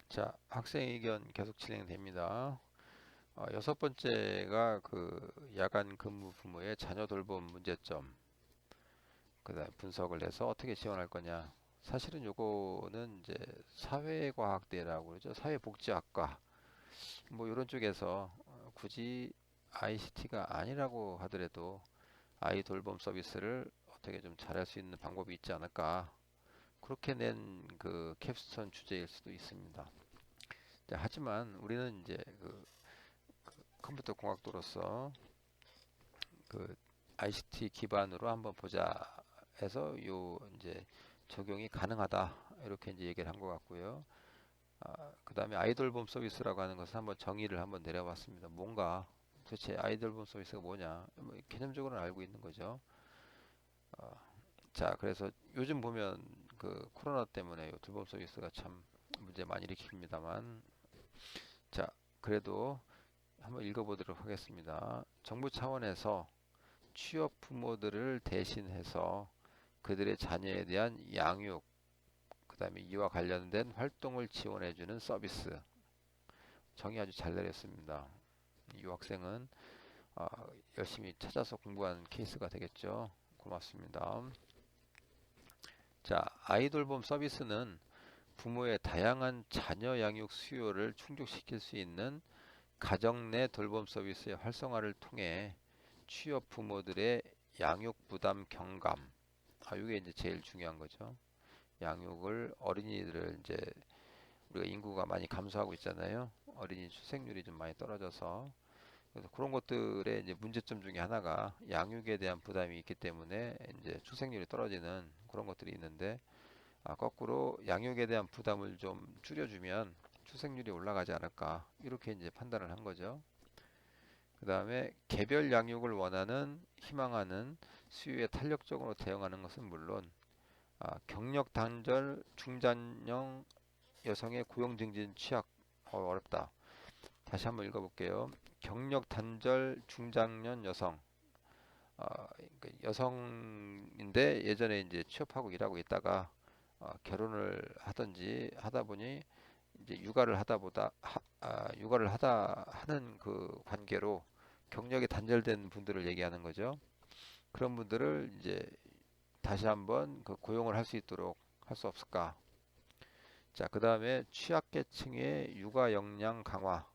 자, 학생 의견 계속 진행됩니다. 여섯 번째가 야간 근무 부모의 자녀 돌봄 문제점, 그다음 분석을 해서 어떻게 지원할 거냐. 사실은 요거는 이제 사회과학대라고 그러죠. 사회복지학과 뭐 이런 쪽에서 굳이 ICT가 아니라고 하더라도 아이 돌봄 서비스를 어떻게 좀 잘할 수 있는 방법이 있지 않을까. 그렇게 낸 그 캡스톤 주제일 수도 있습니다. 자, 하지만 우리는 이제 컴퓨터 공학도로서 그 ICT 기반으로 한번 보자 해서 요 이제 적용이 가능하다 이렇게 이제 얘기를 한 것 같고요. 그 다음에 아이돌봄 서비스라고 하는 것을 한번 정의를 한번 내려봤습니다. 뭔가 도대체 아이돌봄 서비스가 뭐냐? 뭐 개념적으로는 알고 있는 거죠. 어, 자, 그래서 요즘 보면 그 코로나 때문에 요 돌봄 서비스가 참 문제 많이 일으킵니다만, 자, 그래도 한번 읽어보도록 하겠습니다. 정부 차원에서 취업 부모들을 대신해서 그들의 자녀에 대한 양육, 그 다음에 이와 관련된 활동을 지원해주는 서비스. 정의 아주 잘 내렸습니다. 이 학생은 어, 열심히 찾아서 공부한 케이스가 되겠죠. 고맙습니다. 자, 아이돌봄 서비스는 부모의 다양한 자녀 양육 수요를 충족시킬 수 있는 가정 내 돌봄 서비스의 활성화를 통해 취업 부모들의 양육 부담 경감. 이게 이제 제일 중요한 거죠. 양육을 어린이들을 이제 우리가 인구가 많이 감소하고 있잖아요. 어린이 출생률이 좀 많이 떨어져서 그래서 그런 것들의 이제 문제점 중에 하나가 양육에 대한 부담이 있기 때문에 이제 출생률이 떨어지는 그런 것들이 있는데 거꾸로 양육에 대한 부담을 좀 줄여주면 출생률이 올라가지 않을까 이렇게 이제 판단을 한 거죠. 그 다음에 개별 양육을 원하는 희망하는 수요에 탄력적으로 대응하는 것은 물론 경력 단절 중장년 여성의 고용 증진 취약 어렵다. 다시 한번 읽어볼게요. 경력 단절 중장년 여성 그러니까 여성인데 예전에 이제 취업하고 일하고 있다가 결혼을 하든지 하다 보니 이제 육아를 하다 하는 그 관계로 경력이 단절된 분들을 얘기하는 거죠. 그런 분들을 이제 다시 한번 그 고용을 할 수 있도록 할 수 없을까? 자, 그 다음에 취약계층의 육아 역량 강화.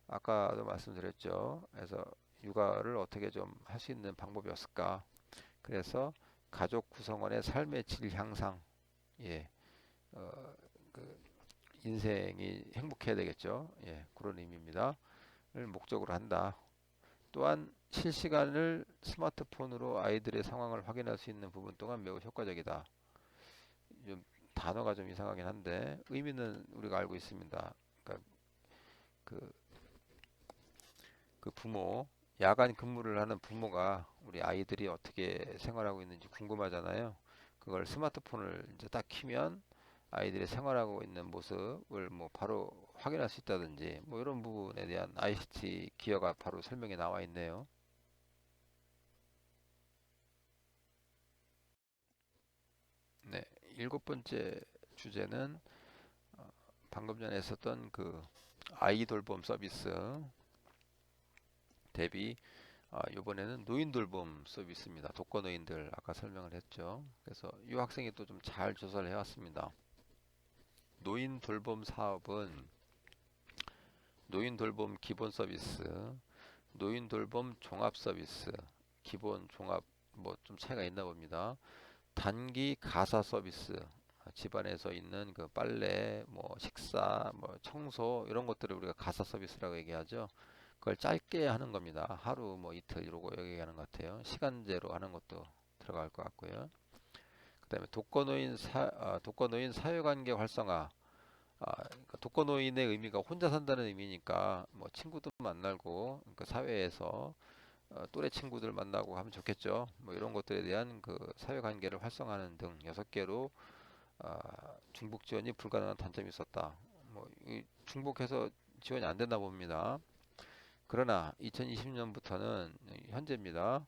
아까도 말씀드렸죠. 그래서 육아를 어떻게 좀 할 수 있는 방법이 없을까? 그래서 가족 구성원의 삶의 질 향상. 예, 어, 그 인생이 행복해야 되겠죠. 예, 그런 의미입니다. 를 목적으로 한다. 또한 실시간을 스마트폰으로 아이들의 상황을 확인할 수 있는 부분 또한 매우 효과적이다. 좀 단어가 좀 이상하긴 한데 의미는 우리가 알고 있습니다. 그러니까 그, 그 부모, 야간 근무를 하는 부모가 우리 아이들이 어떻게 생활하고 있는지 궁금하잖아요. 그걸 스마트폰을 이제 딱 키면 아이들이 생활하고 있는 모습을 뭐 바로 확인할 수 있다든지 뭐 이런 부분에 대한 ICT 기여가 바로 설명에 나와 있네요. 네, 일곱 번째 주제는 방금 전에 했었던 그 아이 돌봄 서비스 대비 이번에는 노인 돌봄 서비스입니다. 독거 노인들 아까 설명을 했죠. 그래서 이 학생이 또 좀 잘 조사를 해왔습니다. 노인 돌봄 사업은 노인 돌봄 기본 서비스, 노인 돌봄 종합 서비스, 기본 종합 뭐 좀 차이가 있나 봅니다. 단기 가사 서비스, 집안에서 있는 그 빨래, 뭐 식사, 뭐 청소 이런 것들을 우리가 가사 서비스라고 얘기하죠. 그걸 짧게 하는 겁니다. 하루 뭐 이틀 이러고 얘기하는 것 같아요. 시간제로 하는 것도 들어갈 것 같고요. 그다음에 독거노인 사회관계 활성화. 그러니까 독거노인의 의미가 혼자 산다는 의미니까 뭐 친구도 만나고 그러니까 사회에서 또래 친구들 만나고 하면 좋겠죠. 뭐 이런 것들에 대한 그 사회관계를 활성화하는 등 여섯 개로 중복 지원이 불가능한 단점이 있었다. 중복해서 지원이 안 된다 봅니다. 그러나 2020년부터는 현재입니다.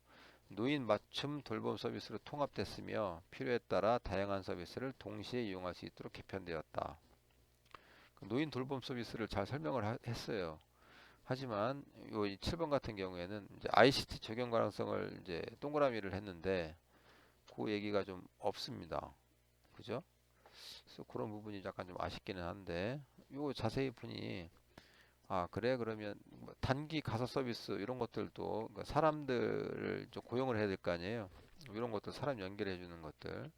노인 맞춤 돌봄 서비스로 통합됐으며 필요에 따라 다양한 서비스를 동시에 이용할 수 있도록 개편되었다. 노인 돌봄 서비스를 잘 설명을 했어요. 하지만 요 7번 같은 경우에는 이제 ICT 적용 가능성을 이제 동그라미를 했는데 그 얘기가 좀 없습니다. 그죠? 그래서 그런 부분이 약간 좀 아쉽기는 한데 요 자세히 보니 아 그래 그러면 뭐 단기 가사 서비스 이런 것들도 그러니까 사람들을 좀 고용을 해야 될 거 아니에요. 이런 것들 사람 연결해 주는 것들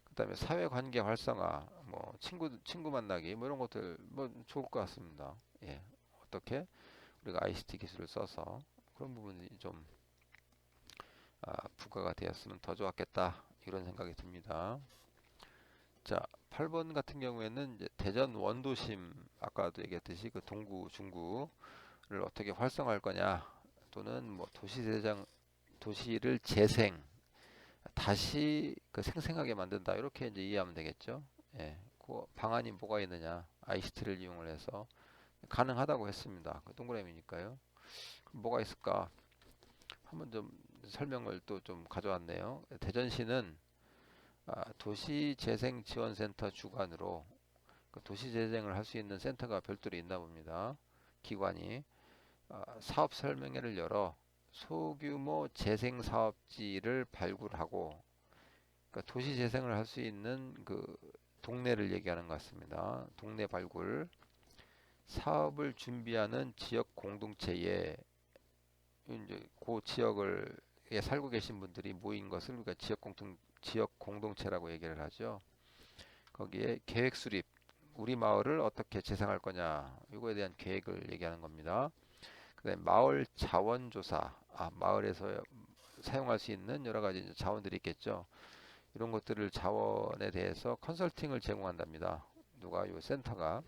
그다음에 사회관계 활성화 뭐 친구 만나기 뭐 이런 것들 뭐 좋을 것 같습니다. 예. 어떻게 우리가 ICT 기술을 써서 그런 부분이 좀 부과가 되었으면 더 좋았겠다 이런 생각이 듭니다. 자, 8번 같은 경우에는 이제 대전 원도심 아까도 얘기했듯이 그 동구 중구를 어떻게 활성화할 거냐 또는 뭐 도시를 재생 다시 그 생생하게 만든다 이렇게 이제 이해하면 되겠죠. 예, 그 방안이 뭐가 있느냐 ICT를 이용을 해서 가능하다고 했습니다. 그 동그라미니까요. 그럼 뭐가 있을까? 한번 좀 설명을 또 좀 가져왔네요. 대전시는 도시재생지원센터 주관으로 그 도시재생을 할 수 있는 센터가 별도로 있나 봅니다. 기관이 사업 설명회를 열어 소규모 재생 사업지를 발굴하고 그러니까 도시재생을 할 수 있는 그 동네를 얘기하는 것 같습니다. 동네 발굴 사업을 준비하는 지역 공동체에 이제 그 지역을 에 살고 계신 분들이 모인 것을 우리가 지역 공동체라고 얘기를 하죠. 거기에 계획 수립, 우리 마을을 어떻게 재생할 거냐, 이거에 대한 계획을 얘기하는 겁니다. 그다음에 마을 자원 조사, 마을에서 사용할 수 있는 여러 가지 자원들이 있겠죠. 이런 것들을 자원에 대해서 컨설팅을 제공한답니다. 누가 요 센터가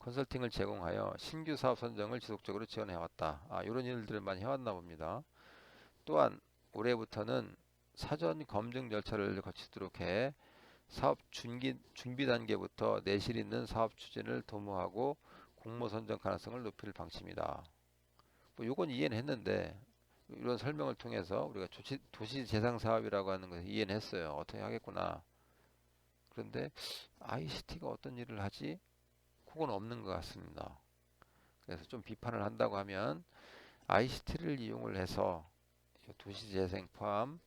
컨설팅을 제공하여 신규 사업 선정을 지속적으로 지원해 왔다. 이런 일들을 많이 해왔나 봅니다. 또한 올해부터는 사전 검증 절차를 거치도록 해 사업 준비 단계부터 내실 있는 사업 추진을 도모하고 공모 선정 가능성을 높일 방침이다. 뭐 요건 이해는 했는데 이런 설명을 통해서 우리가 도시 재생 사업이라고 하는 것을 이해는 했어요. 어떻게 하겠구나. 그런데 ICT가 어떤 일을 하지? 그건 없는 것 같습니다. 그래서 좀 비판을 한다고 하면 ICT를 이용을 해서 도시 재생 포함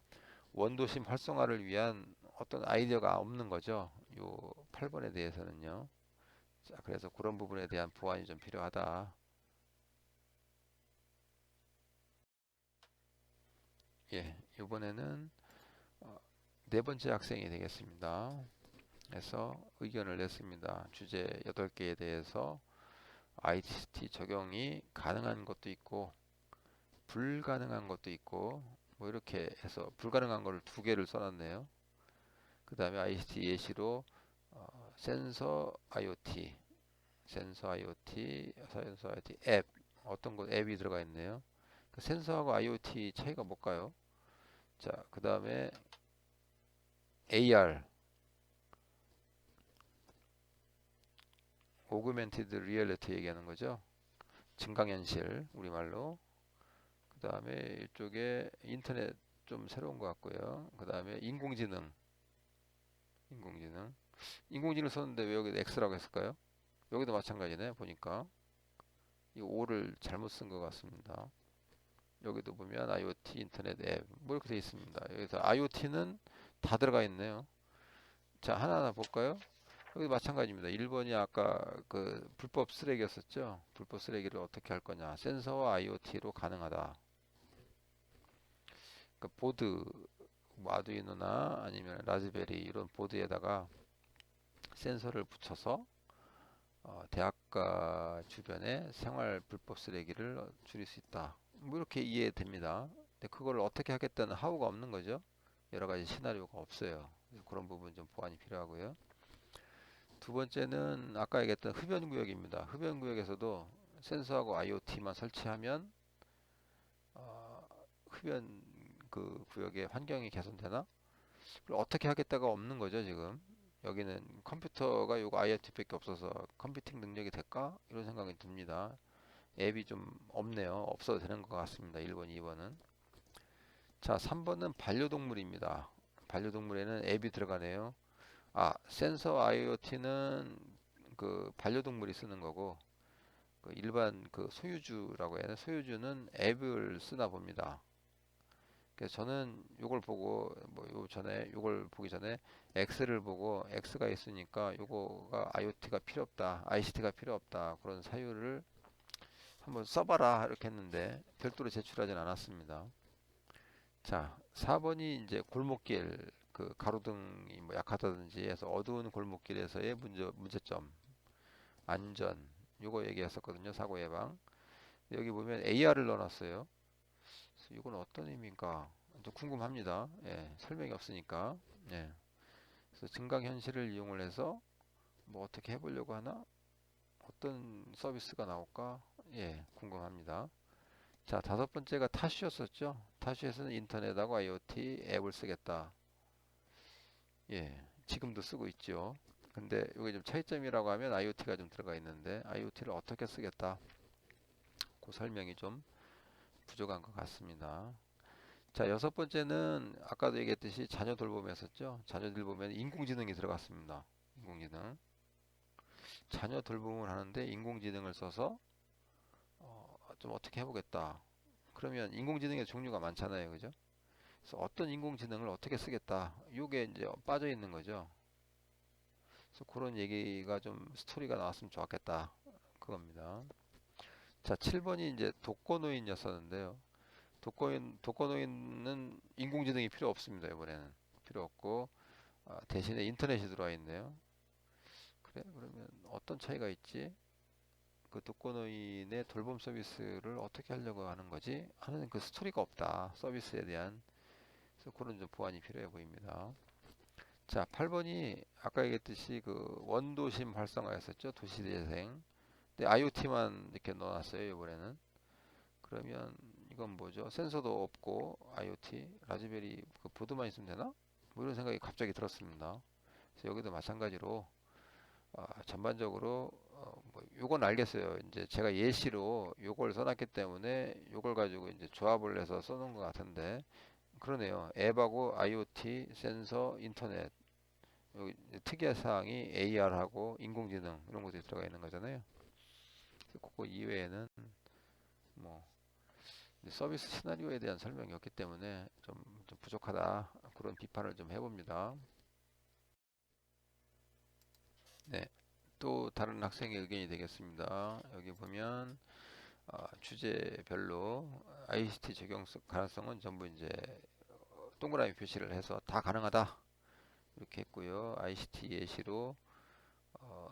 원도심 활성화를 위한 어떤 아이디어가 없는 거죠. 요 8번에 대해서는요. 자, 그래서 그런 부분에 대한 보완이 좀 필요하다. 예, 이번에는 네 번째 학생이 되겠습니다. 그래서 의견을 냈습니다. 주제 8개에 대해서 ICT 적용이 가능한 것도 있고 불가능한 것도 있고 뭐 이렇게 해서 불가능한 거를 2개를 써놨네요. 그 다음에 ICT 예시로 센서 IoT 앱 어떤 거 앱이 들어가 있네요. 그 센서하고 IoT 차이가 뭘까요? 자, 그 다음에 AR 오그멘티드 리얼리티 얘기하는 거죠. 증강현실 우리말로. 그 다음에 이쪽에 인터넷 좀 새로운 것 같고요. 그 다음에 인공지능 썼는데 왜 여기 X라고 했을까요? 여기도 마찬가지네 보니까 이 O를 잘못 쓴 것 같습니다. 여기도 보면 IoT 인터넷 앱 뭐 이렇게 되어 있습니다. 여기서 IoT는 다 들어가 있네요. 자, 하나하나 볼까요? 여기 마찬가지입니다. 1번이 아까 그 불법 쓰레기였었죠. 불법 쓰레기를 어떻게 할 거냐. 센서와 IoT로 가능하다. 그 보드, 뭐 아두이노나 아니면 라즈베리 이런 보드에다가 센서를 붙여서 대학가 주변에 생활 불법 쓰레기를 줄일 수 있다. 뭐 이렇게 이해됩니다. 근데 그걸 어떻게 하겠다는 하우가 없는 거죠. 여러 가지 시나리오가 없어요. 그런 부분 좀 보완이 필요하고요. 두 번째는 아까 얘기했던 흡연구역입니다. 흡연구역에서도 센서하고 IoT만 설치하면 어, 흡연 그 구역의 환경이 개선되나? 그걸 어떻게 하겠다가 없는 거죠, 지금. 여기는 컴퓨터가 요거 IoT밖에 없어서 컴퓨팅 능력이 될까? 이런 생각이 듭니다. 앱이 좀 없네요. 없어도 되는 것 같습니다. 1번, 2번은. 자, 3번은 반려동물입니다. 반려동물에는 앱이 들어가네요. 센서 IoT는 그 반려동물이 쓰는 거고, 그 일반 그 소유주라고 해야 되나? 소유주는 앱을 쓰나 봅니다. 그래서 저는 요걸 보고 뭐 요 전에 요걸 보기 전에 X를 보고 X가 있으니까 요거가 IoT가 필요 없다, ICT가 필요 없다, 그런 사유를 한번 써봐라 이렇게 했는데 별도로 제출하진 않았습니다. 자, 4번이 이제 골목길 그 가로등이 뭐 약하다든지 해서 어두운 골목길에서의 문제점, 안전, 요거 얘기했었거든요. 사고 예방. 여기 보면 AR을 넣어놨어요. 그래서 이건 어떤 의미인가 좀 궁금합니다. 예, 설명이 없으니까. 예, 그래서 증강현실을 이용을 해서 뭐 어떻게 해보려고 하나? 어떤 서비스가 나올까? 예, 궁금합니다. 자, 다섯 번째가 타슈였었죠. 타슈에서는 인터넷하고 IoT 앱을 쓰겠다. 예, 지금도 쓰고 있죠. 근데 이게 좀 차이점이라고 하면 IoT가 좀 들어가 있는데 IoT를 어떻게 쓰겠다. 그 설명이 좀 부족한 것 같습니다. 자, 여섯 번째는 아까도 얘기했듯이 자녀 돌봄이었었죠. 자녀 돌봄에는 인공지능이 들어갔습니다. 인공지능. 자녀 돌봄을 하는데 인공지능을 써서 좀 어떻게 해보겠다. 그러면 인공지능의 종류가 많잖아요. 그죠? 그래서 어떤 인공지능을 어떻게 쓰겠다. 요게 이제 빠져 있는 거죠. 그래서 그런 얘기가 좀 스토리가 나왔으면 좋았겠다. 그겁니다. 자, 7번이 이제 독거노인이었었는데요. 독거노인은 인공지능이 필요 없습니다. 이번에는 필요 없고 대신에 인터넷이 들어와 있네요. 그래, 그러면 어떤 차이가 있지? 그 독거노인의 돌봄 서비스를 어떻게 하려고 하는 거지? 하는 그 스토리가 없다. 서비스에 대한. 그래서 그런 좀 보완이 필요해 보입니다. 자, 8번이 아까 얘기했듯이 그 원도심 활성화였었죠. 도시재생. 근데 IoT만 이렇게 넣어놨어요. 이번에는. 그러면 이건 뭐죠? 센서도 없고 IoT, 라즈베리 그 보드만 있으면 되나? 뭐 이런 생각이 갑자기 들었습니다. 그래서 여기도 마찬가지로 전반적으로 뭐 요건 알겠어요. 이제 제가 예시로 요걸 써놨기 때문에 요걸 가지고 이제 조합을 해서 써놓은 것 같은데 그러네요. 앱하고 IoT, 센서, 인터넷 여기 이제 특이한 사항이 AR하고 인공지능 이런 것들이 들어가 있는 거잖아요. 그래서 그거 이외에는 뭐 서비스 시나리오에 대한 설명이 없기 때문에 좀 부족하다 그런 비판을 좀 해봅니다. 네, 또 다른 학생의 의견이 되겠습니다. 여기 보면 주제별로 ICT 적용 가능성은 전부 이제 동그라미 표시를 해서 다 가능하다 이렇게 했고요. ICT 예시로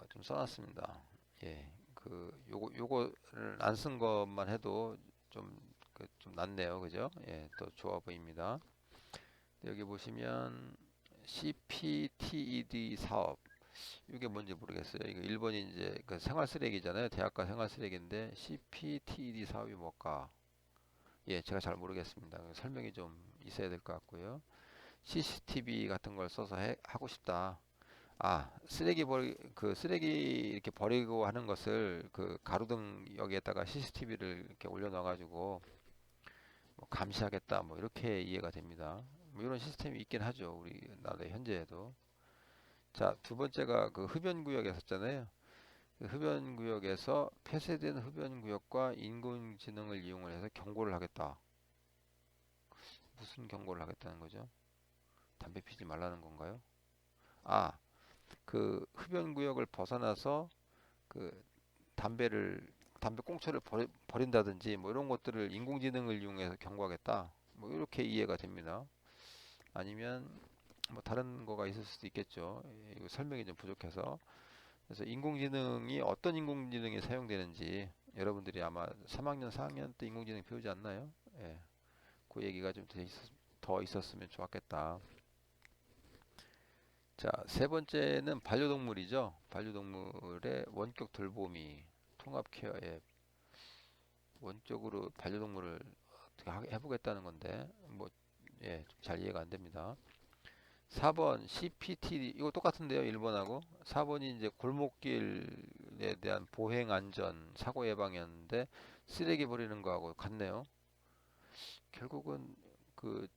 좀 써놨습니다. 예, 그 요거를 안 쓴 것만 해도 좀 좀 낫네요, 그죠? 예, 또 좋아 보입니다. 여기 보시면 CPTED 사업 이게 뭔지 모르겠어요. 이거 1번이 이제 그 생활 쓰레기잖아요. 대학가 생활 쓰레기인데 CPTED 사업이 뭘까? 예, 제가 잘 모르겠습니다. 설명이 좀 있어야 될 것 같고요. CCTV 같은 걸 써서 하고 싶다. 그 쓰레기 이렇게 버리고 하는 것을 그 가로등 여기에다가 CCTV를 이렇게 올려놔가지고 뭐 감시하겠다. 뭐 이렇게 이해가 됩니다. 뭐 이런 시스템이 있긴 하죠. 우리나라 현재에도. 자, 두 번째가 그 흡연구역이었잖아요. 그 흡연구역에서 폐쇄된 흡연구역과 인工지능을 이용을 해서 경고를 하겠다. 무슨 경고를 하겠다는 거죠? 담배 피지 말라는 건가요? 아, 그 흡연구역을 벗어나서 그 담배 꽁초를 버린다든지 뭐 이런 것들을 인공지능을 이용해서 경고하겠다. 뭐 이렇게 이해가 됩니다. 아니면 뭐 다른 거가 있을 수도 있겠죠. 이거 설명이 좀 부족해서. 그래서 인공지능이 어떤 인공지능이 사용되는지 여러분들이 아마 3학년, 4학년 때 인공지능 배우지 않나요? 예. 그 얘기가 좀 더 있었으면 좋았겠다. 자, 세 번째는 반려동물이죠. 반려동물의 원격 돌보미, 통합 케어 앱. 원격으로 반려동물을 어떻게 해보겠다는 건데, 뭐, 예, 잘 이해가 안 됩니다. 4번 CPTD, 이거 똑같은데요, 1번하고. 4번이 이제 골목길에 대한 보행 안전, 사고 예방이었는데, 쓰레기 버리는 거하고 같네요. 결국은 그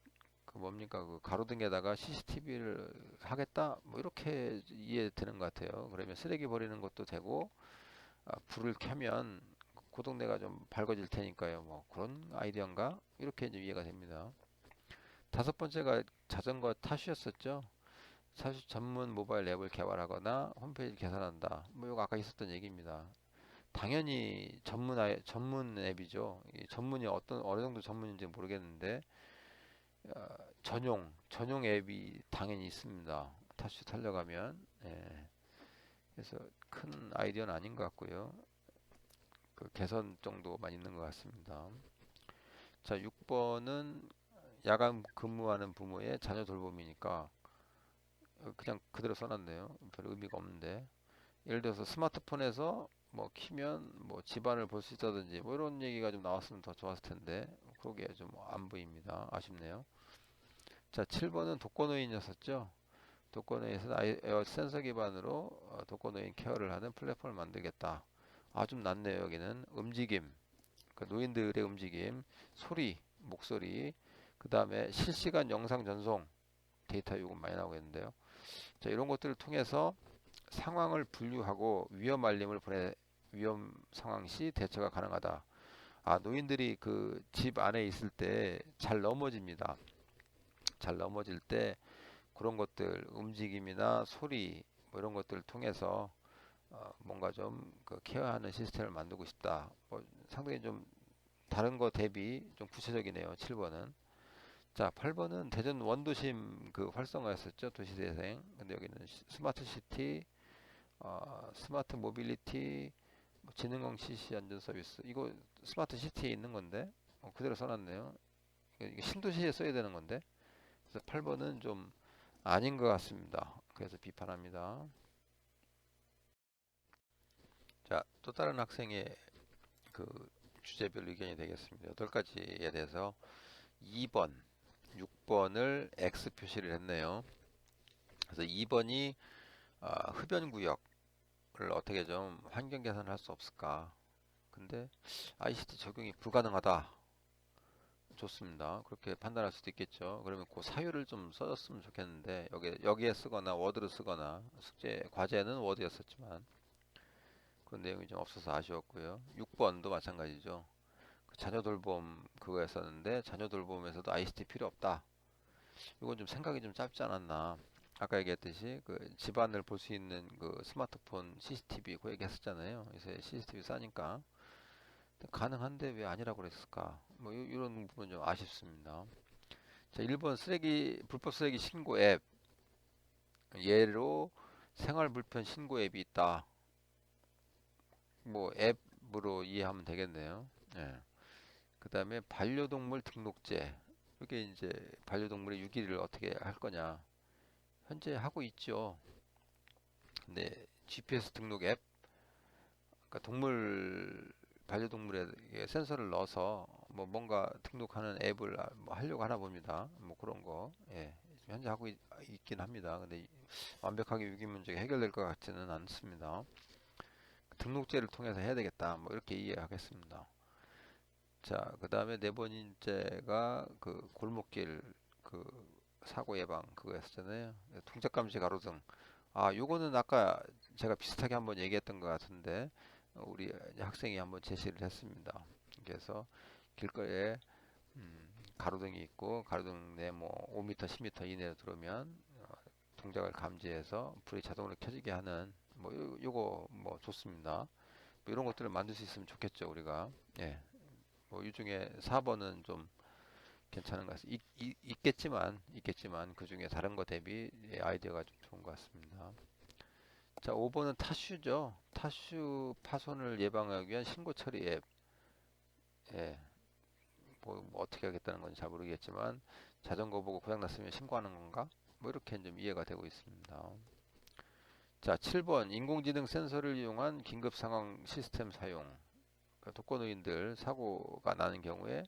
그 뭡니까 그 가로등에다가 CCTV를 하겠다 뭐 이렇게 이해되는 것 같아요. 그러면 쓰레기 버리는 것도 되고 불을 켜면 그 동네가 좀 밝아질 테니까요. 뭐 그런 아이디어인가 이렇게 이제 이해가 됩니다. 다섯 번째가 자전거 타슈였었죠. 타슈 전문 모바일 앱을 개발하거나 홈페이지를 개선한다. 뭐 이거 아까 있었던 얘기입니다. 당연히 전문 앱이죠. 이 전문이 어느 정도 전문인지 모르겠는데 전용 앱이 당연히 있습니다. 타슈 타려가면 예. 그래서 큰 아이디어는 아닌 것 같고요. 그 개선 정도만 있는 것 같습니다. 자, 6번은 야간 근무하는 부모의 자녀 돌봄이니까 그냥 그대로 써놨네요. 별 의미가 없는데 예를 들어서 스마트폰에서 뭐 키면 뭐 집안을 볼 수 있다든지 뭐 이런 얘기가 좀 나왔으면 더 좋았을 텐데 그게 좀 안 보입니다. 아쉽네요. 자, 7번은 독거노인이었었죠. 독거노인에서 에어 센서 기반으로 독거노인 케어를 하는 플랫폼을 만들겠다. 아, 좀 낫네요. 여기는 움직임, 그 노인들의 움직임, 소리, 목소리, 그 다음에 실시간 영상 전송, 데이터 요금 많이 나오겠는데요. 자, 이런 것들을 통해서 상황을 분류하고 위험 알림을 보내 위험 상황 시 대처가 가능하다. 아, 노인들이 그 집 안에 있을 때 잘 넘어집니다. 잘 넘어질 때 그런 것들 움직임이나 소리 뭐 이런 것들을 통해서 뭔가 좀 그 케어하는 시스템을 만들고 싶다. 뭐 상당히 좀 다른 거 대비 좀 구체적이네요. 7번은. 자, 8번은 대전 원도심 그 활성화였었죠. 도시재생. 근데 여기는 스마트 시티, 스마트 모빌리티, 뭐 지능형 CC 안전 서비스. 이거 스마트 시티에 있는 건데 그대로 써놨네요. 이거 신도시에 써야 되는 건데. 그래서 8번은 좀 아닌 것 같습니다. 그래서 비판합니다. 자, 또 다른 학생의 그 주제별 의견이 되겠습니다. 8가지에 대해서 2번, 6번을 X 표시를 했네요. 그래서 2번이 흡연구역을 어떻게 좀 환경 개선을 할 수 없을까? 근데 ICT 적용이 불가능하다. 좋습니다. 그렇게 판단할 수도 있겠죠. 그러면 그 사유를 좀 써줬으면 좋겠는데 여기에 쓰거나 워드로 쓰거나 숙제 과제는 워드였었지만 그런 내용이 좀 없어서 아쉬웠고요. 6번도 마찬가지죠. 그 자녀 돌봄 그거였었는데 자녀 돌봄에서도 ICT 필요 없다. 이건 좀 생각이 좀 짧지 않았나. 아까 얘기했듯이 그 집안을 볼 수 있는 그 스마트폰 CCTV 그 얘기했었잖아요. 요새 CCTV 싸니까 가능한데 왜 아니라고 그랬을까? 뭐 이런 부분 좀 아쉽습니다. 자, 1번 불법 쓰레기 신고 앱. 예로 생활 불편 신고 앱이 있다. 뭐 앱으로 이해하면 되겠네요. 예. 그 다음에 반려동물 등록제. 이게 이제 반려동물의 유기를 어떻게 할 거냐. 현재 하고 있죠. 근데 GPS 등록 앱, 그러니까 반려동물에 센서를 넣어서 뭐 뭔가 등록하는 앱을 뭐 하려고 하나 봅니다. 뭐 그런 거, 예, 현재 하고 있긴 합니다. 근데 완벽하게 유기 문제가 해결될 것 같지는 않습니다. 등록제를 통해서 해야 되겠다. 뭐 이렇게 이해하겠습니다. 자, 그 다음에 네 번째가 그 골목길 그 사고 예방 그거였잖아요. 동작 감지 가로등. 아, 요거는 아까 제가 비슷하게 한번 얘기했던 것 같은데 우리 학생이 한번 제시를 했습니다. 그래서 길거리에 가로등이 있고 가로등 내 뭐 5m, 10m 이내로 들어오면 동작을 감지해서 불이 자동으로 켜지게 하는 뭐 요거 뭐 좋습니다. 뭐 이런 것들을 만들 수 있으면 좋겠죠, 우리가. 예. 뭐 이 중에 4번은 좀 괜찮은 것 같습니다. 있겠지만 그 중에 다른 거 대비 아이디어가 좀 좋은 것 같습니다. 자, 5번은 타슈죠. 타슈 파손을 예방하기 위한 신고 처리 앱. 예, 뭐 어떻게 하겠다는 건지 잘 모르겠지만 자전거 보고 고장 났으면 신고하는 건가? 뭐 이렇게 좀 이해가 되고 있습니다. 자, 7번 인공지능 센서를 이용한 긴급 상황 시스템 사용. 그러니까 독거노인들 사고가 나는 경우에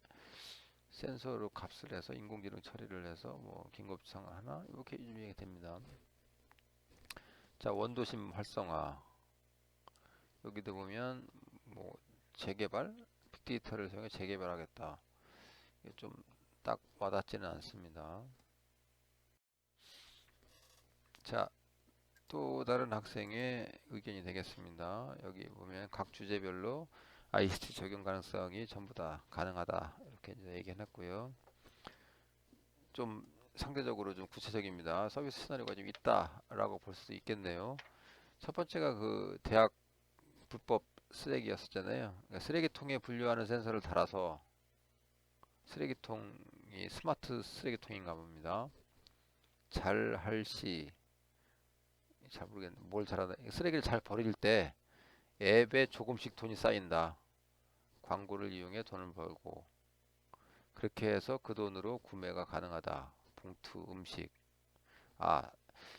센서로 값을 해서 인공지능 처리를 해서 뭐 긴급 상황 하나 이렇게 이해가 됩니다. 자, 원도심 활성화. 여기도 보면 뭐 재개발, 빅데이터를 사용해 재개발하겠다. 이게 좀 딱 와닿지는 않습니다. 자, 또 다른 학생의 의견이 되겠습니다. 여기 보면 각 주제별로 ICT 적용 가능성이 전부 다 가능하다 이렇게 이제 얘기해놨고요. 좀 상대적으로 좀 구체적입니다. 서비스 시나리오가 좀 있다라고 볼 수도 있겠네요. 첫 번째가 그 대학 불법 쓰레기였었잖아요. 그러니까 쓰레기통에 분류하는 센서를 달아서 쓰레기통이 스마트 쓰레기통인가 봅니다. 잘 할 시, 잘 모르겠네. 뭘 잘하다. 쓰레기를 잘 버릴 때 앱에 조금씩 돈이 쌓인다. 광고를 이용해 돈을 벌고 그렇게 해서 그 돈으로 구매가 가능하다. 봉투, 음식. 아,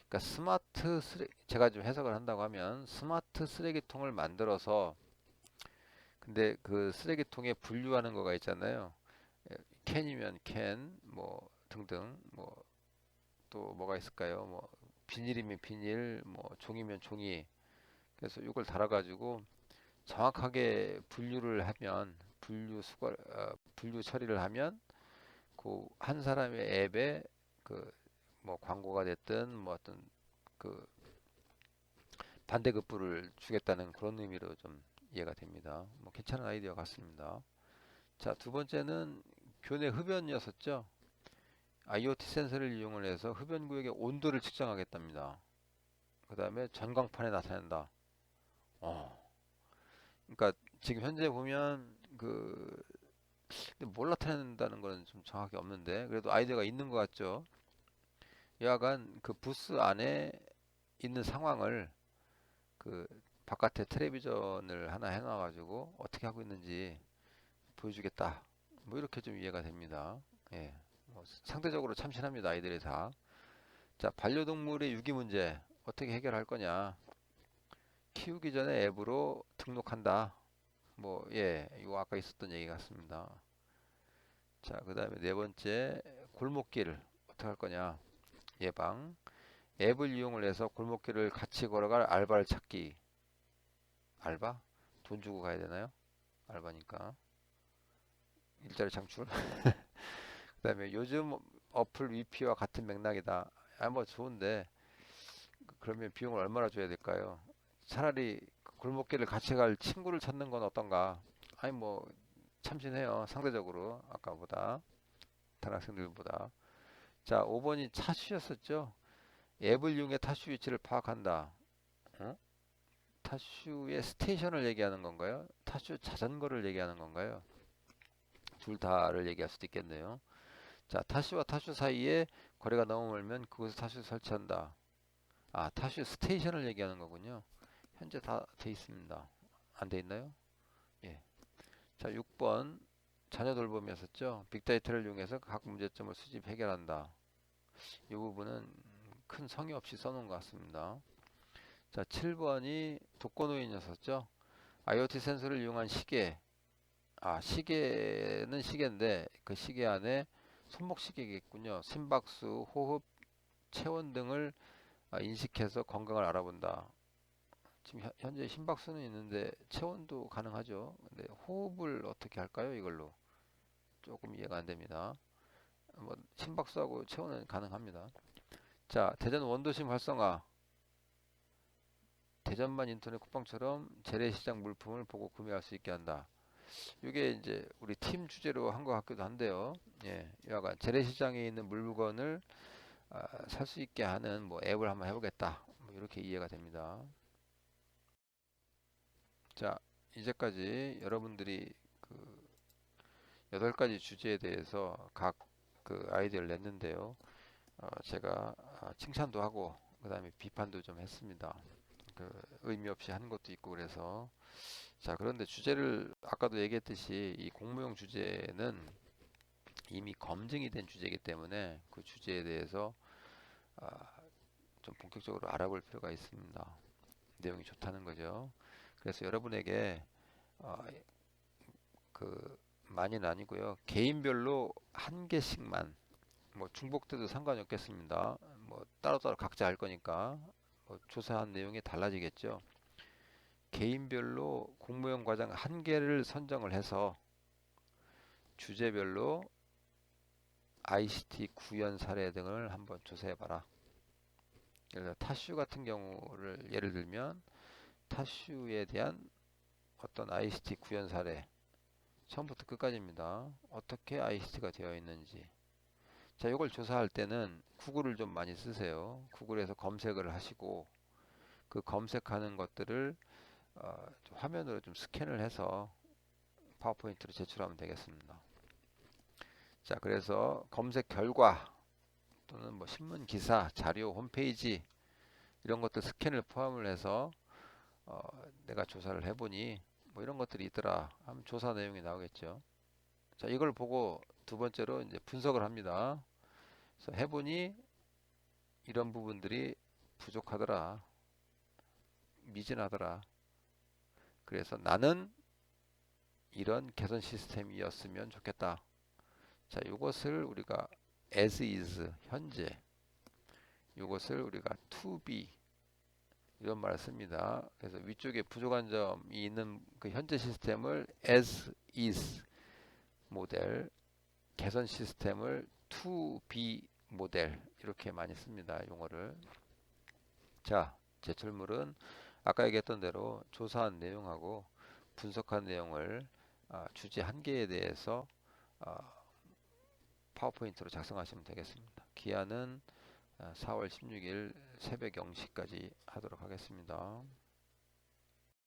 그러니까 제가 좀 해석을 한다고 하면 스마트 쓰레기통을 만들어서 근데 그 쓰레기통에 분류하는 거가 있잖아요. 캔이면 캔, 뭐 등등, 뭐 또 뭐가 있을까요? 뭐 비닐이면 비닐, 뭐 종이면 종이. 그래서 이걸 달아가지고 정확하게 분류를 하면 분류 처리를 하면 그 한 사람의 앱에 그 뭐 광고가 됐든 뭐 어떤 그 반대급부를 주겠다는 그런 의미로 좀 이해가 됩니다. 뭐 괜찮은 아이디어 같습니다. 자, 두 번째는 교내 흡연이었었죠. IoT 센서를 이용을 해서 흡연 구역의 온도를 측정하겠답니다. 그 다음에 전광판에 나타낸다. 어, 그러니까 지금 현재 보면 근데 뭘 나타낸다는 거는 좀 정확히 없는데 그래도 아이디어가 있는 것 같죠. 여하간 그 부스 안에 있는 상황을 그 바깥에 텔레비전을 하나 해놔가지고 어떻게 하고 있는지 보여주겠다. 뭐 이렇게 좀 이해가 됩니다. 예, 뭐 상대적으로 참신합니다. 아이들이 다. 자, 반려동물의 유기 문제 어떻게 해결할 거냐? 키우기 전에 앱으로 등록한다. 뭐, 예, 이거 아까 있었던 얘기 같습니다. 자, 그 다음에 네 번째, 골목길 어떻게 할 거냐? 예방. 앱을 이용을 해서 골목길을 같이 걸어갈 알바를 찾기. 알바? 돈 주고 가야 되나요? 알바니까. 일자리 창출. 그 다음에 요즘 어플 위피와 같은 맥락이다. 아, 뭐 좋은데, 그러면 비용을 얼마나 줘야 될까요? 차라리 그 골목길을 같이 갈 친구를 찾는 건 어떤가? 아니, 뭐, 참신해요. 상대적으로. 아까보다. 다른 학생들보다. 자, 5번이 타슈였었죠. 앱을 이용해 타슈 위치를 파악한다. 어? 타슈의 스테이션을 얘기하는 건가요? 타슈 자전거를 얘기하는 건가요? 둘 다를 얘기할 수도 있겠네요. 자, 타슈와 타슈 사이에 거리가 너무 멀면 그곳에 타슈를 설치한다. 아, 타슈 스테이션을 얘기하는 거군요. 현재 다 돼 있습니다. 안 돼 있나요? 예. 자, 6번 자녀 돌봄이었었죠. 빅데이터를 이용해서 각 문제점을 수집 해결한다. 이 부분은 큰 성의 없이 써놓은 것 같습니다. 자, 7번이 독거노인이었었죠. IoT 센서를 이용한 시계. 아, 시계는 시계인데 그 시계 안에 손목 시계겠군요. 심박수, 호흡, 체온 등을 인식해서 건강을 알아본다. 지금 현재 심박수는 있는데 체온도 가능하죠. 근데 호흡을 어떻게 할까요? 이걸로 조금 이해가 안 됩니다. 뭐 심박수하고 체온은 가능합니다. 자, 대전 원도심 활성화. 대전만 인터넷 쿠팡처럼 재래시장 물품을 보고 구매할 수 있게 한다. 이게 이제 우리 팀 주제로 한 것 같기도 한데요. 예, 여하간 재래시장에 있는 물건을 살 수 있게 하는 뭐 앱을 한번 해보겠다. 뭐 이렇게 이해가 됩니다. 자, 이제까지 여러분들이 그 8가지 주제에 대해서 각 그 아이디어를 냈는데요. 제가 칭찬도 하고 그다음에 비판도 좀 했습니다. 그 의미 없이 한 것도 있고 그래서 자, 그런데 주제를 아까도 얘기했듯이 이 공무용 주제는 이미 검증이 된 주제이기 때문에 그 주제에 대해서 아, 좀 본격적으로 알아볼 필요가 있습니다. 내용이 좋다는 거죠. 그래서 여러분에게 어, 그 많이는 아니고요. 개인별로 한 개씩만 뭐 중복돼도 상관이 없겠습니다. 뭐 따로따로 각자 할 거니까 뭐 조사한 내용이 달라지겠죠. 개인별로 공무원 과정 한 개를 선정을 해서 주제별로 ICT 구현 사례 등을 한번 조사해 봐라. 예를 들어 타슈 같은 경우를 예를 들면 타슈에 대한 어떤 ICT 구현 사례 처음부터 끝까지입니다. 어떻게 ICT가 되어 있는지. 자, 이걸 조사할 때는 구글을 좀 많이 쓰세요. 구글에서 검색을 하시고 그 검색하는 것들을 좀 화면으로 좀 스캔을 해서 파워포인트로 제출하면 되겠습니다. 자, 그래서 검색 결과 또는 뭐 신문 기사, 자료, 홈페이지 이런 것들 스캔을 포함을 해서 내가 조사를 해보니 뭐 이런 것들이 있더라 하면 조사 내용이 나오겠죠. 자, 이걸 보고 두 번째로 이제 분석을 합니다. 그래서 해보니 이런 부분들이 부족하더라, 미진하더라. 그래서 나는 이런 개선 시스템이었으면 좋겠다. 자, 이것을 우리가 as is, 현재, 이것을 우리가 to be 이런 말을 씁니다. 그래서 위쪽에 부족한 점이 있는 그 현재 시스템을 as is 모델, 개선 시스템을 to be 모델 이렇게 많이 씁니다. 용어를. 자, 제출물은 아까 얘기했던 대로 조사한 내용하고 분석한 내용을 주제 한 개에 대해서 파워포인트로 작성하시면 되겠습니다. 기한은 4월 16일 새벽 0시까지 하도록 하겠습니다.